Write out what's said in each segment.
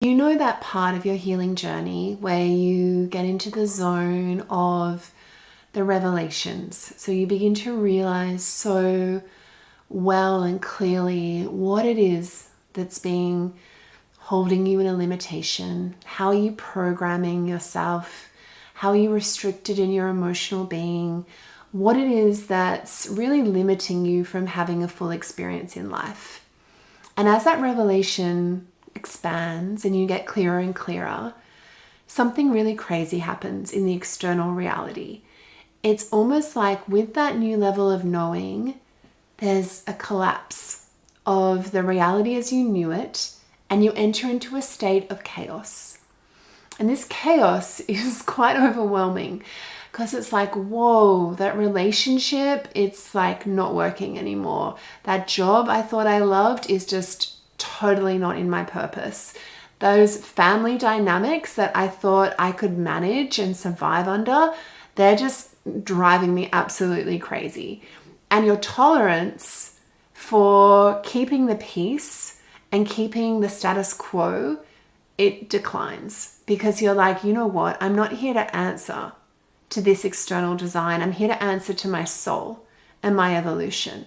You know that part of your healing journey where you get into the zone of the revelations. So you begin to realize so well and clearly what it is that's being holding you in a limitation. How are you programming yourself? How are you restricted in your emotional being? What it is that's really limiting you from having a full experience in life. And as that revelation expands and you get clearer and clearer, something really crazy happens in the external reality. It's almost like with that new level of knowing, there's a collapse of the reality as you knew it, and you enter into a state of chaos. And this chaos is quite overwhelming because it's like, whoa, that relationship, it's like not working anymore. That job I thought I loved is just totally not in my purpose. Those family dynamics that I thought I could manage and survive under, they're just driving me absolutely crazy. And your tolerance for keeping the peace and keeping the status quo, it declines because you're like, you know what? I'm not here to answer to this external design. I'm here to answer to my soul and my evolution.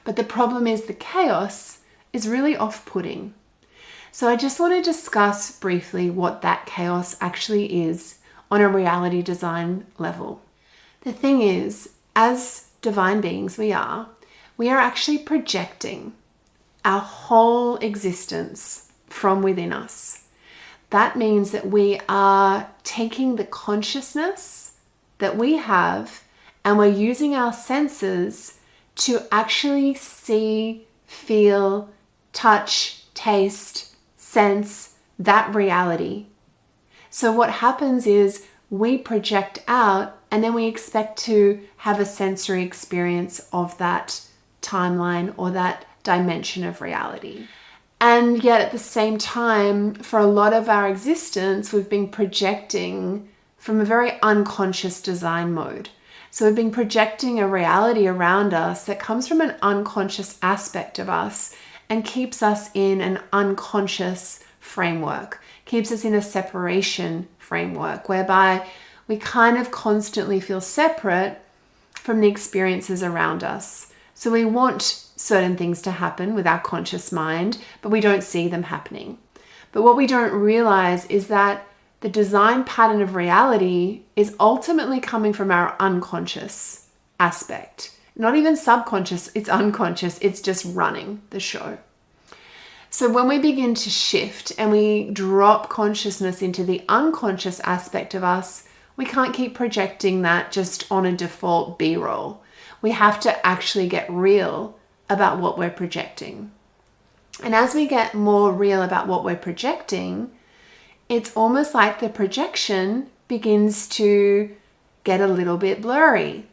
But the problem is the chaos is really off-putting. So I just want to discuss briefly what that chaos actually is on a reality design level. The thing is, as divine beings we are actually projecting our whole existence from within us. That means that we are taking the consciousness that we have and we're using our senses to actually see, feel, touch, taste, sense that reality. So what happens is we project out and then we expect to have a sensory experience of that timeline or that dimension of reality. And yet at the same time, for a lot of our existence, we've been projecting from a very unconscious design mode. So we've been projecting a reality around us that comes from an unconscious aspect of us and keeps us in an unconscious framework, keeps us in a separation framework, whereby we kind of constantly feel separate from the experiences around us. So we want certain things to happen with our conscious mind, but we don't see them happening. But what we don't realize is that the design pattern of reality is ultimately coming from our unconscious aspect. Not even subconscious, it's unconscious, it's just running the show. So when we begin to shift and we drop consciousness into the unconscious aspect of us, we can't keep projecting that just on a default B-roll. We have to actually get real about what we're projecting. And as we get more real about what we're projecting, it's almost like the projection begins to get a little bit blurry.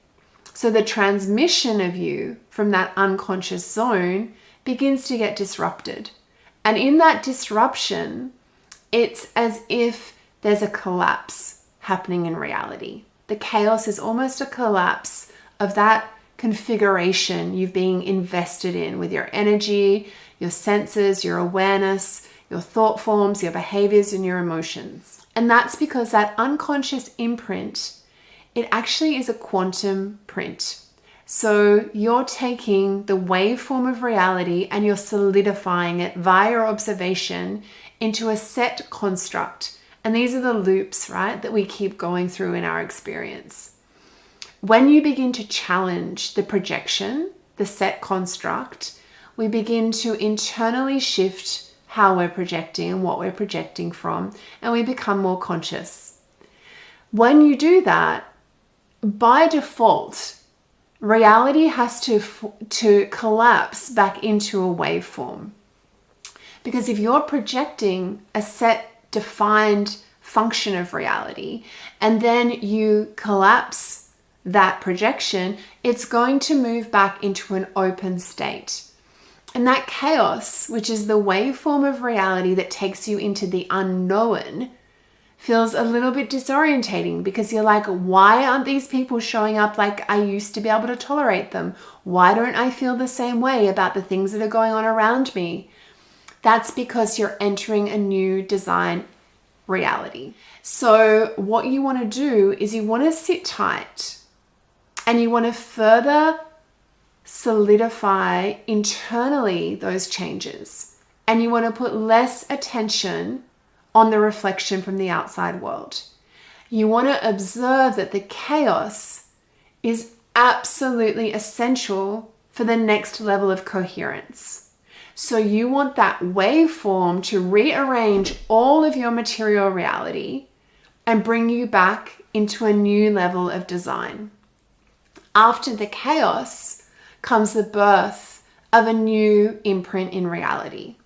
So the transmission of you from that unconscious zone begins to get disrupted. And in that disruption, it's as if there's a collapse happening in reality. The chaos is almost a collapse of that configuration you've been invested in with your energy, your senses, your awareness, your thought forms, your behaviors, and your emotions. And that's because that unconscious imprint, it actually is a quantum print. So you're taking the waveform of reality and you're solidifying it via your observation into a set construct. And these are the loops, right, that we keep going through in our experience. When you begin to challenge the projection, the set construct, we begin to internally shift how we're projecting and what we're projecting from, and we become more conscious. When you do that, by default, reality has to collapse back into a waveform. Because if you're projecting a set defined function of reality and then you collapse that projection, it's going to move back into an open state. And that chaos, which is the waveform of reality that takes you into the unknown, feels a little bit disorientating because you're like, why aren't these people showing up like I used to be able to tolerate them? Why don't I feel the same way about the things that are going on around me? That's because you're entering a new design reality. So what you want to do is you want to sit tight and you want to further solidify internally those changes. And you want to put less attention on the reflection from the outside world. You want to observe that the chaos is absolutely essential for the next level of coherence. So you want that waveform to rearrange all of your material reality and bring you back into a new level of design. After the chaos comes the birth of a new imprint in reality.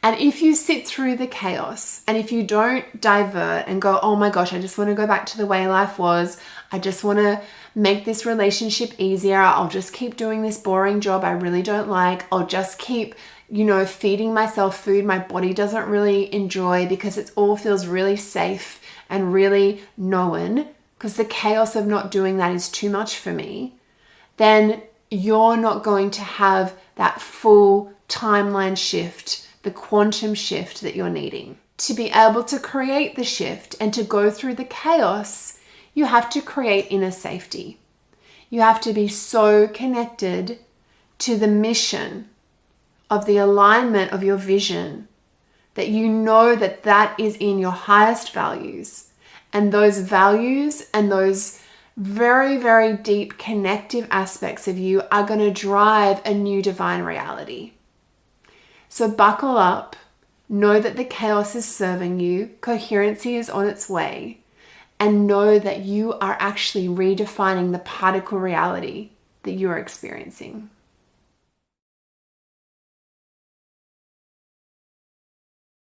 And if you sit through the chaos and if you don't divert and go, oh my gosh, I just want to go back to the way life was, I just want to make this relationship easier, I'll just keep doing this boring job I really don't like, I'll just keep, feeding myself food my body doesn't really enjoy because it all feels really safe and really known, because the chaos of not doing that is too much for me, then you're not going to have that full timeline shift, the quantum shift that you're needing. To be able to create the shift and to go through the chaos, you have to create inner safety. You have to be so connected to the mission of the alignment of your vision that you know that that is in your highest values. And those values and those very, very deep connective aspects of you are going to drive a new divine reality. So buckle up, know that the chaos is serving you, coherency is on its way, and know that you are actually redefining the particle reality that you're experiencing.